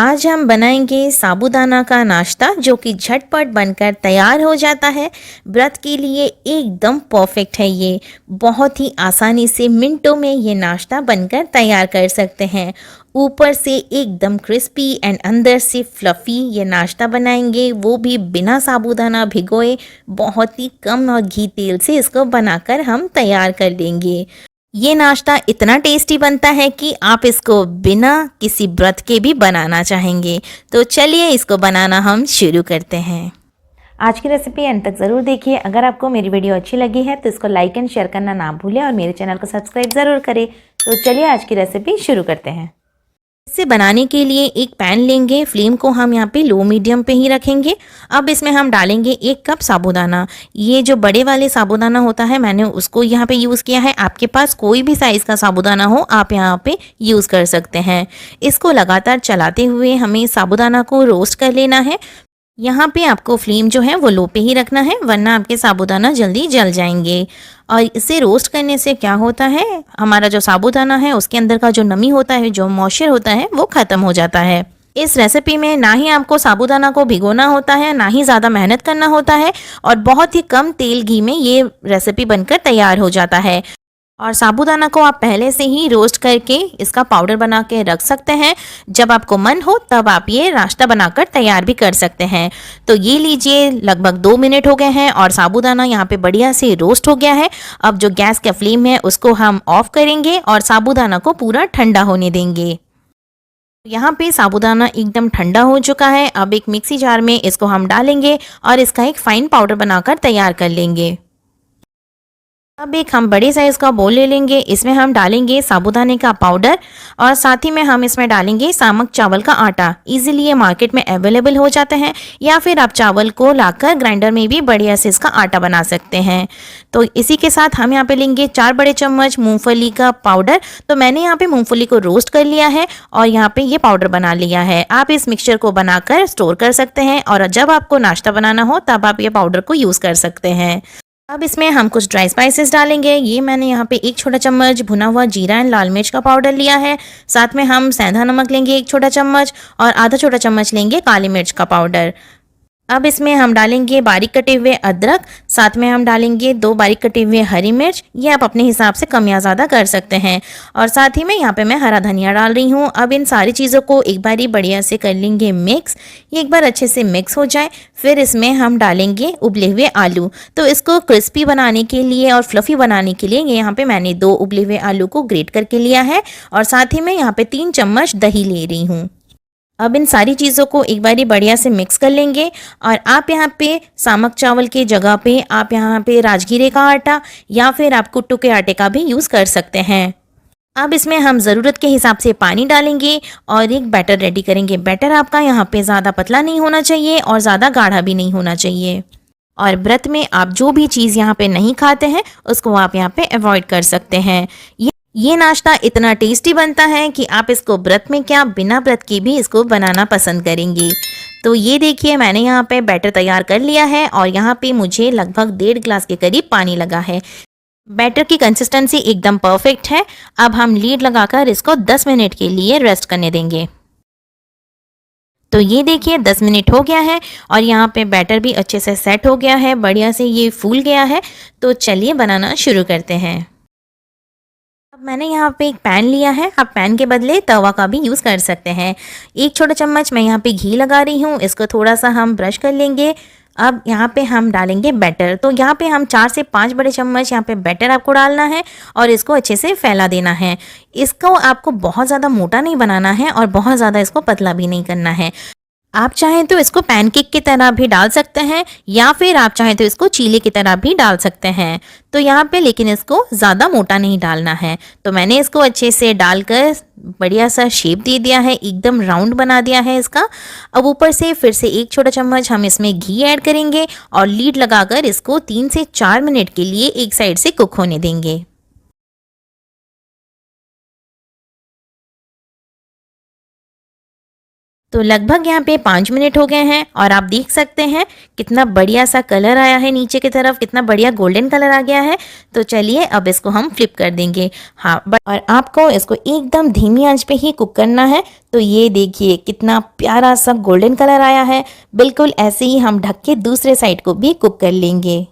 आज हम बनाएंगे साबूदाना का नाश्ता जो कि झटपट बनकर तैयार हो जाता है। व्रत के लिए एकदम परफेक्ट है ये। बहुत ही आसानी से मिनटों में ये नाश्ता बनकर तैयार कर सकते हैं। ऊपर से एकदम क्रिस्पी एंड अंदर से फ्लफ़ी ये नाश्ता बनाएंगे, वो भी बिना साबूदाना भिगोए। बहुत ही कम और घी तेल से इसको बनाकर हम तैयार कर लेंगे। ये नाश्ता इतना टेस्टी बनता है कि आप इसको बिना किसी व्रत के भी बनाना चाहेंगे। तो चलिए इसको बनाना हम शुरू करते हैं। आज की रेसिपी अंत तक ज़रूर देखिए। अगर आपको मेरी वीडियो अच्छी लगी है तो इसको लाइक एंड शेयर करना ना भूलें और मेरे चैनल को सब्सक्राइब ज़रूर करें। तो चलिए आज की रेसिपी शुरू करते हैं। इसे बनाने के लिए एक पैन लेंगे। फ्लेम को हम यहाँ पे लो मीडियम पे ही रखेंगे। अब इसमें हम डालेंगे 1 कप साबूदाना। ये जो बड़े वाले साबूदाना होता है मैंने उसको यहाँ पे यूज़ किया है। आपके पास कोई भी साइज़ का साबूदाना हो आप यहाँ पे यूज़ कर सकते हैं। इसको लगातार चलाते हुए हमें साबूदाना को रोस्ट कर लेना है। यहाँ पे आपको फ्लेम जो है वो लो पे ही रखना है, वरना आपके साबूदाना जल्दी जल जाएंगे। और इसे रोस्ट करने से क्या होता है, हमारा जो साबूदाना है उसके अंदर का जो नमी होता है, जो मॉइस्चर होता है, वो ख़त्म हो जाता है। इस रेसिपी में ना ही आपको साबूदाना को भिगोना होता है, ना ही ज़्यादा मेहनत करना होता है और बहुत ही कम तेल घी में ये रेसिपी बनकर तैयार हो जाता है। और साबूदाना को आप पहले से ही रोस्ट करके इसका पाउडर बना के रख सकते हैं। जब आपको मन हो तब आप ये नाश्ता बनाकर तैयार भी कर सकते हैं। तो ये लीजिए, लगभग 2 मिनट हो गए हैं और साबूदाना यहाँ पे बढ़िया से रोस्ट हो गया है। अब जो गैस का फ्लेम है उसको हम ऑफ करेंगे और साबूदाना को पूरा ठंडा होने देंगे। यहाँ पे साबूदाना एकदम ठंडा हो चुका है। अब एक मिक्सी जार में इसको हम डालेंगे और इसका एक फाइन पाउडर बनाकर तैयार कर लेंगे। अब एक हम बड़े साइज़ का बोल ले लेंगे। इसमें हम डालेंगे साबूदाने का पाउडर और साथ ही में हम इसमें डालेंगे सामक चावल का आटा। इजीली ये मार्केट में अवेलेबल हो जाते हैं, या फिर आप चावल को लाकर ग्राइंडर में भी बढ़िया से इसका आटा बना सकते हैं। तो इसी के साथ हम यहाँ पे लेंगे 4 बड़े चम्मच मूंगफली का पाउडर। तो मैंने यहाँ पे मूंगफली को रोस्ट कर लिया है और यहाँ पे ये पाउडर बना लिया है। आप इस मिक्सचर को बनाकर स्टोर कर सकते हैं और जब आपको नाश्ता बनाना हो तब आप ये पाउडर को यूज़ कर सकते हैं। अब इसमें हम कुछ ड्राई स्पाइसेस डालेंगे। ये मैंने यहाँ पे 1 छोटा चम्मच भुना हुआ जीरा एंड लाल मिर्च का पाउडर लिया है। साथ में हम सेंधा नमक लेंगे 1 छोटा चम्मच और आधा छोटा चम्मच लेंगे काली मिर्च का पाउडर। अब इसमें हम डालेंगे बारीक कटे हुए अदरक, साथ में हम डालेंगे 2 बारीक कटे हुए हरी मिर्च। ये आप अपने हिसाब से कम या ज़्यादा कर सकते हैं। और साथ ही में यहाँ पे मैं हरा धनिया डाल रही हूँ। अब इन सारी चीज़ों को एक बार ही बढ़िया से कर लेंगे मिक्स। ये एक बार अच्छे से मिक्स हो जाए, फिर इसमें हम डालेंगे उबले हुए आलू। तो इसको क्रिस्पी बनाने के लिए और फ्लफ़ी बनाने के लिए यहाँ पे मैंने 2 उबले हुए आलू को ग्रेट करके लिया है और साथ ही में यहाँ पे 3 चम्मच दही ले रही हूँ। अब इन सारी चीज़ों को एक बारी बढ़िया से मिक्स कर लेंगे और आप यहाँ पे सामक चावल की जगह पे आप यहाँ पे राजगीरे का आटा या फिर आप कुट्टू के आटे का भी यूज़ कर सकते हैं। अब इसमें हम ज़रूरत के हिसाब से पानी डालेंगे और एक बैटर रेडी करेंगे। बैटर आपका यहाँ पे ज़्यादा पतला नहीं होना चाहिए और ज़्यादा गाढ़ा भी नहीं होना चाहिए। और व्रत में आप जो भी चीज़ यहाँ पे नहीं खाते हैं उसको आप यहाँ पे अवॉइड कर सकते हैं। ये नाश्ता इतना टेस्टी बनता है कि आप इसको व्रत में क्या बिना व्रत के भी इसको बनाना पसंद करेंगी। तो ये देखिए, मैंने यहाँ पे बैटर तैयार कर लिया है और यहाँ पे मुझे लगभग 1.5 गिलास के करीब पानी लगा है। बैटर की कंसिस्टेंसी एकदम परफेक्ट है। अब हम लीड लगाकर इसको 10 मिनट के लिए रेस्ट करने देंगे। तो ये देखिए 10 मिनट हो गया है और यहाँ पे बैटर भी अच्छे से सेट हो गया है, बढ़िया से ये फूल गया है। तो चलिए बनाना शुरू करते हैं। अब मैंने यहाँ पे एक पैन लिया है। आप पैन के बदले तवा का भी यूज़ कर सकते हैं। 1 छोटा चम्मच मैं यहाँ पे घी लगा रही हूँ। इसको थोड़ा सा हम ब्रश कर लेंगे। अब यहाँ पे हम डालेंगे बैटर। तो यहाँ पे हम 4 से 5 बड़े चम्मच यहाँ पे बैटर आपको डालना है और इसको अच्छे से फैला देना है। इसको आपको बहुत ज़्यादा मोटा नहीं बनाना है और बहुत ज़्यादा इसको पतला भी नहीं करना है। आप चाहें तो इसको पैनकेक की तरह भी डाल सकते हैं या फिर आप चाहें तो इसको चीले की तरह भी डाल सकते हैं। तो यहाँ पे लेकिन इसको ज़्यादा मोटा नहीं डालना है। तो मैंने इसको अच्छे से डालकर बढ़िया सा शेप दे दिया है, एकदम राउंड बना दिया है इसका। अब ऊपर से फिर से 1 छोटा चम्मच हम इसमें घी ऐड करेंगे और लीड लगाकर इसको 3 से 4 मिनट के लिए एक साइड से कुक होने देंगे। तो लगभग यहाँ पे 5 मिनट हो गए हैं और आप देख सकते हैं कितना बढ़िया सा कलर आया है नीचे की तरफ, कितना बढ़िया गोल्डन कलर आ गया है। तो चलिए अब इसको हम फ्लिप कर देंगे। हाँ, और आपको इसको एकदम धीमी आंच पे ही कुक करना है। तो ये देखिए कितना प्यारा सा गोल्डन कलर आया है। बिल्कुल ऐसे ही हम ढक के दूसरे साइड को भी कुक कर लेंगे।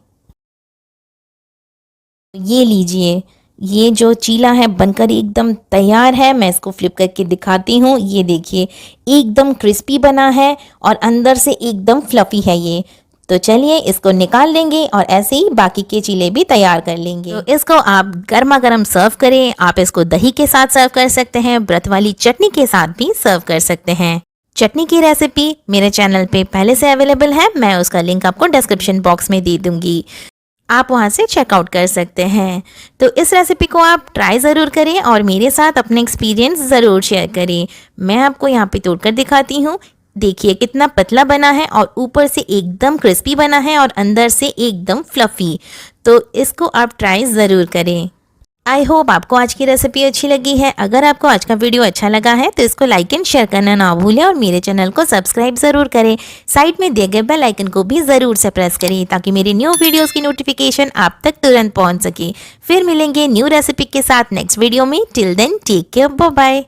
ये लीजिए, ये जो चीला है बनकर एकदम तैयार है। मैं इसको फ्लिप करके दिखाती हूँ। ये देखिए एकदम क्रिस्पी बना है और अंदर से एकदम फ्लफी है ये। तो चलिए इसको निकाल लेंगे और ऐसे ही बाकी के चीले भी तैयार कर लेंगे। तो इसको आप गर्मा गर्म सर्व करें। आप इसको दही के साथ सर्व कर सकते हैं, व्रत वाली चटनी के साथ भी सर्व कर सकते हैं। चटनी की रेसिपी मेरे चैनल पे पहले से अवेलेबल है, मैं उसका लिंक आपको डिस्क्रिप्शन बॉक्स में दे दूंगी, आप वहां से चेकआउट कर सकते हैं। तो इस रेसिपी को आप ट्राई ज़रूर करें और मेरे साथ अपने एक्सपीरियंस ज़रूर शेयर करें। मैं आपको यहाँ पे तोड़कर दिखाती हूँ। देखिए कितना पतला बना है और ऊपर से एकदम क्रिस्पी बना है और अंदर से एकदम फ्लफी। तो इसको आप ट्राई ज़रूर करें। आई होप आपको आज की रेसिपी अच्छी लगी है। अगर आपको आज का वीडियो अच्छा लगा है तो इसको लाइक एंड शेयर करना ना भूलें और मेरे चैनल को सब्सक्राइब ज़रूर करें। साइड में दिए गए बेल आइकन को भी ज़रूर से प्रेस करें ताकि मेरी न्यू वीडियोस की नोटिफिकेशन आप तक तुरंत पहुंच सके। फिर मिलेंगे न्यू रेसिपी के साथ नेक्स्ट वीडियो में। Till then take care, bye bye.